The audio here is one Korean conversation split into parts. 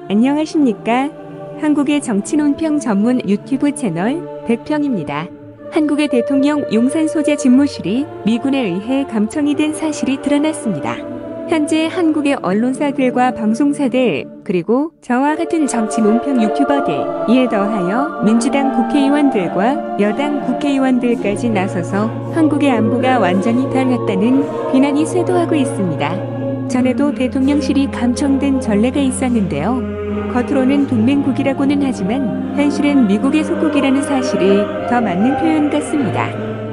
안녕하십니까? 한국의 정치 논평 전문 유튜브 채널 백평입니다. 한국의 대통령 용산 소재 집무실이 미군에 의해 감청이 된 사실이 드러났습니다. 현재 한국의 언론사들과 방송사들, 그리고 저와 같은 정치 논평 유튜버들, 이에 더하여 민주당 국회의원들과 여당 국회의원들까지 나서서 한국의 안보가 완전히 달랐다는 비난이 쇄도하고 있습니다. 전에도 대통령실이 감청된 전례가 있었는데요. 겉으로는 동맹국이라고는 하지만 현실은 미국의 속국이라는 사실이 더 맞는 표현 같습니다.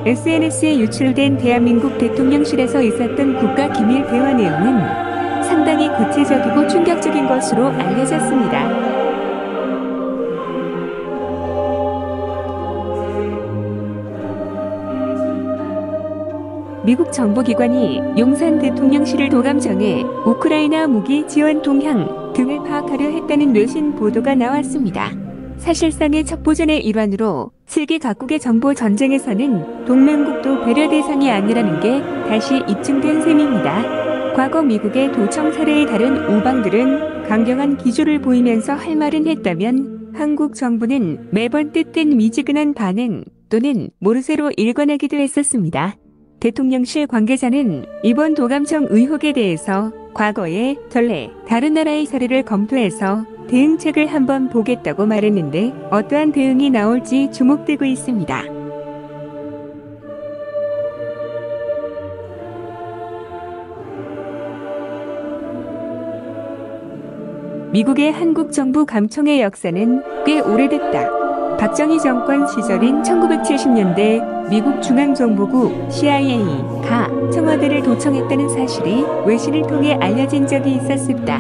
SNS에 유출된 대한민국 대통령실에서 있었던 국가기밀 대화 내용은 상당히 구체적이고 충격적인 것으로 알려졌습니다. 미국 정보기관이 용산 대통령실을 도감청해 우크라이나 무기 지원 동향 등을 파악하려 했다는 외신 보도가 나왔습니다. 사실상의 첩보전의 일환으로 세계 각국의 정보 전쟁에서는 동맹국도 배려 대상이 아니라는 게 다시 입증된 셈입니다. 과거 미국의 도청 사례에 다른 우방들은 강경한 기조를 보이면서 할 말은 했다면 한국 정부는 매번 뜻된 미지근한 반응 또는 모르쇠로 일관하기도 했었습니다. 대통령실 관계자는 이번 도감청 의혹에 대해서 과거의 전례, 다른 나라의 사례를 검토해서 대응책을 한번 보겠다고 말했는데 어떠한 대응이 나올지 주목되고 있습니다. 미국의 한국 정부 감청의 역사는 꽤 오래됐다. 박정희 정권 시절인 1970년대 미국 중앙정보국 CIA가 청와대를 도청했다는 사실이 외신을 통해 알려진 적이 있었습니다.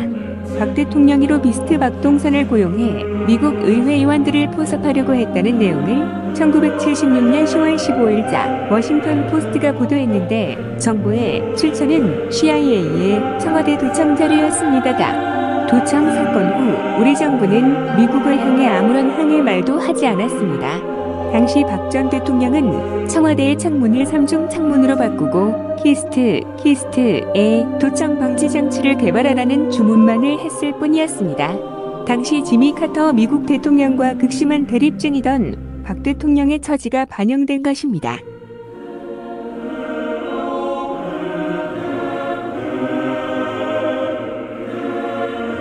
박 대통령이 로비스트 박동선을 고용해 미국 의회 의원들을 포섭하려고 했다는 내용을 1976년 10월 15일자 워싱턴 포스트가 보도했는데 정보의 출처는 CIA의 청와대 도청 자료였습니다가 도청 사건 후 우리 정부는 미국을 향해 아무런 항의 말도 하지 않았습니다. 당시 박 전 대통령은 청와대의 창문을 3중 창문으로 바꾸고 키스트에 도청 방지 장치를 개발하라는 주문만을 했을 뿐이었습니다. 당시 지미 카터 미국 대통령과 극심한 대립 중이던 박 대통령의 처지가 반영된 것입니다.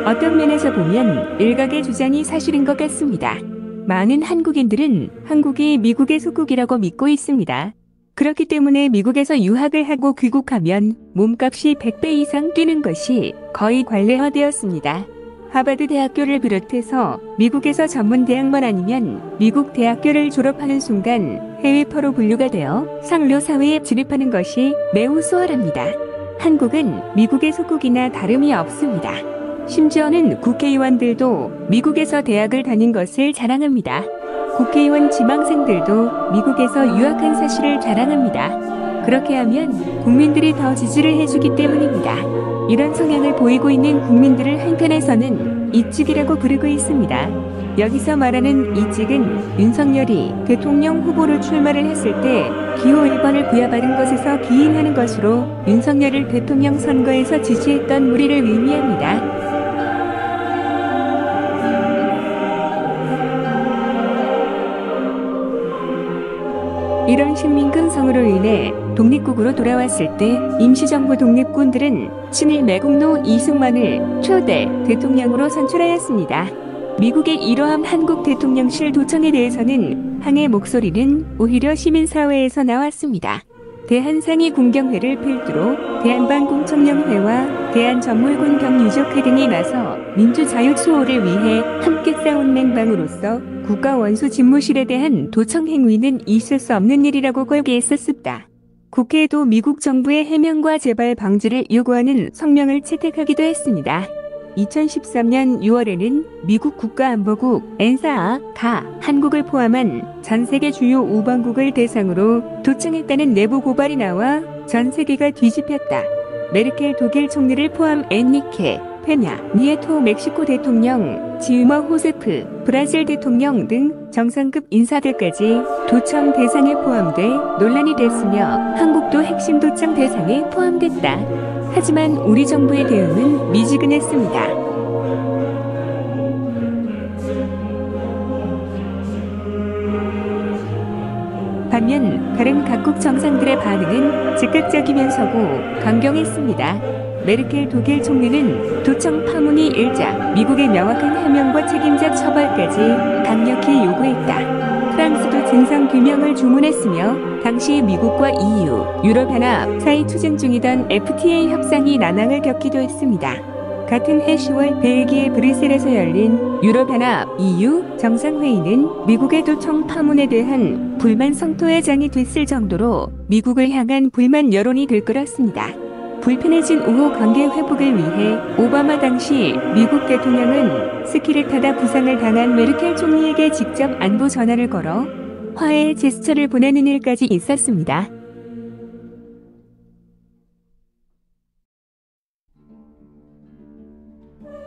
어떤 면에서 보면 일각의 주장이 사실인 것 같습니다. 많은 한국인들은 한국이 미국의 속국이라고 믿고 있습니다. 그렇기 때문에 미국에서 유학을 하고 귀국하면 몸값이 100배 이상 뛰는 것이 거의 관례화되었습니다. 하버드 대학교를 비롯해서 미국에서 전문 대학만 아니면 미국 대학교를 졸업하는 순간 해외퍼로 분류가 되어 상류 사회에 진입하는 것이 매우 수월합니다. 한국은 미국의 속국이나 다름이 없습니다. 심지어는 국회의원들도 미국에서 대학을 다닌 것을 자랑합니다. 국회의원 지망생들도 미국에서 유학한 사실을 자랑합니다. 그렇게 하면 국민들이 더 지지를 해주기 때문입니다. 이런 성향을 보이고 있는 국민들을 한편에서는 이찍이라고 부르고 있습니다. 여기서 말하는 이찍은 윤석열이 대통령 후보로 출마를 했을 때 기호 1번을 부여받은 것에서 기인하는 것으로 윤석열을 대통령 선거에서 지지했던 무리를 의미합니다. 이런 식민근성으로 인해 독립국으로 돌아왔을 때 임시정부 독립군들은 친일 매국노 이승만을 초대 대통령으로 선출하였습니다. 미국의 이러한 한국 대통령실 도청에 대해서는 항의 목소리는 오히려 시민사회에서 나왔습니다. 대한상위 군경회를 필두로 대한반공청년회와 대한전물군 경유족회 등이 나서 민주자유수호를 위해 함께 싸운 맹방으로서 국가원수 집무실에 대한 도청 행위는 있을 수 없는 일이라고 걸게했었습니다. 국회에도 미국 정부의 해명과 재발 방지를 요구하는 성명을 채택하기도 했습니다. 2013년 6월에는 미국 국가안보국 NSA가 한국을 포함한 전 세계 주요 5번국을 대상으로 도청했다는 내부 고발이 나와 전 세계가 뒤집혔다. 메르켈 독일 총리를 포함 엔리케 페냐 니에토 멕시코 대통령, 지우머 호세프 브라질 대통령 등 정상급 인사들까지 도청 대상에 포함돼 논란이 됐으며 한국도 핵심 도청 대상에 포함됐다. 하지만 우리 정부의 대응은 미지근했습니다. 반면 다른 각국 정상들의 반응은 즉각적이면서고 강경했습니다. 메르켈 독일 총리는 도청 파문이 일자 미국의 명확한 해명과 책임자 처벌까지 강력히 요구했다. 프랑스도 진상규명을 주문했으며 당시 미국과 EU, 유럽연합 사이 추진 중이던 FTA 협상이 난항을 겪기도 했습니다. 같은 해 10월 벨기에 브뤼셀에서 열린 유럽연합 EU 정상회의는 미국의 도청 파문에 대한 불만 성토의 장이 됐을 정도로 미국을 향한 불만 여론이 들끓었습니다. 불편해진 우호 관계 회복을 위해 오바마 당시 미국 대통령은 스키를 타다 부상을 당한 메르켈 총리에게 직접 안부 전화를 걸어 화해의 제스처를 보내는 일까지 있었습니다.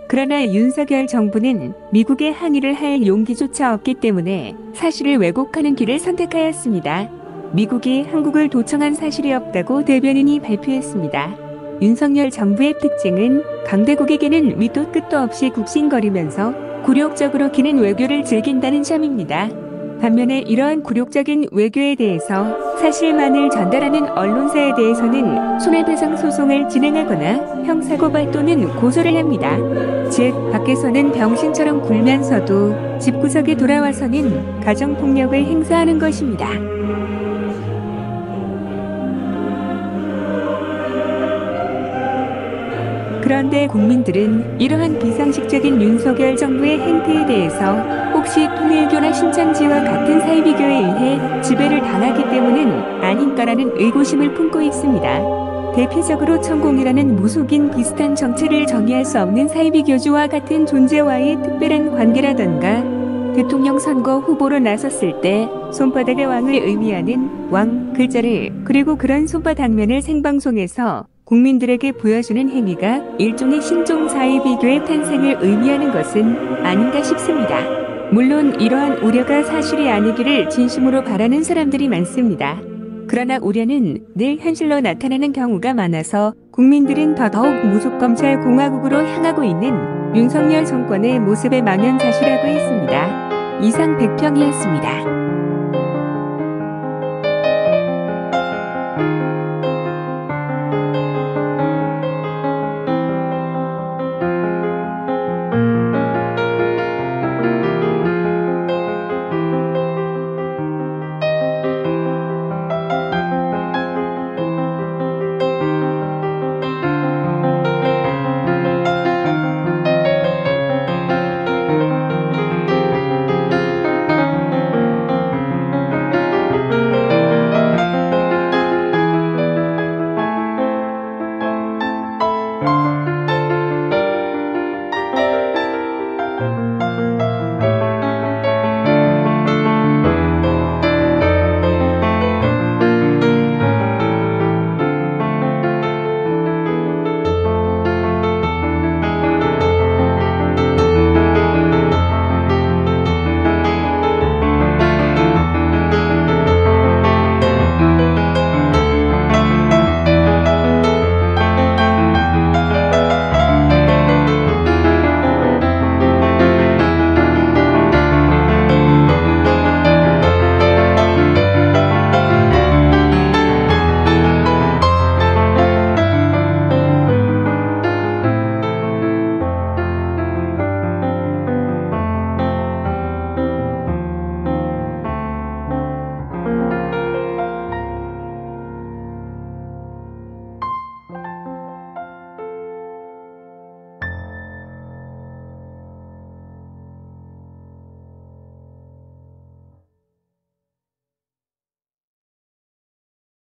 그러나 윤석열 정부는 미국의 항의를 할 용기조차 없기 때문에 사실을 왜곡하는 길을 선택하였습니다. 미국이 한국을 도청한 사실이 없다고 대변인이 발표했습니다. 윤석열 정부의 특징은 강대국에게는 밑도 끝도 없이 굽신거리면서 굴욕적으로 기는 외교를 즐긴다는 점입니다. 반면에 이러한 굴욕적인 외교에 대해서 사실만을 전달하는 언론사에 대해서는 손해배상 소송을 진행하거나 형사고발 또는 고소를 합니다. 즉, 밖에서는 병신처럼 굴면서도 집구석에 돌아와서는 가정폭력을 행사하는 것입니다. 그런데 국민들은 이러한 비상식적인 윤석열 정부의 행태에 대해서 혹시 통일교나 신천지와 같은 사이비교에 의해 지배를 당하기 때문은 아닌가라는 의구심을 품고 있습니다. 대표적으로 천공이라는 무속인 비슷한 정체를 정의할 수 없는 사이비교주와 같은 존재와의 특별한 관계라던가 대통령 선거 후보로 나섰을 때 손바닥의 왕을 의미하는 왕 글자를 그리고 그런 손바닥면을 생방송에서 국민들에게 보여주는 행위가 일종의 신종 사이비교의 탄생을 의미하는 것은 아닌가 싶습니다. 물론 이러한 우려가 사실이 아니기를 진심으로 바라는 사람들이 많습니다. 그러나 우려는 늘 현실로 나타나는 경우가 많아서 국민들은 더더욱 무속검찰 공화국으로 향하고 있는 윤석열 정권의 모습에 망연자실하고 있습니다. 이상 백평이었습니다.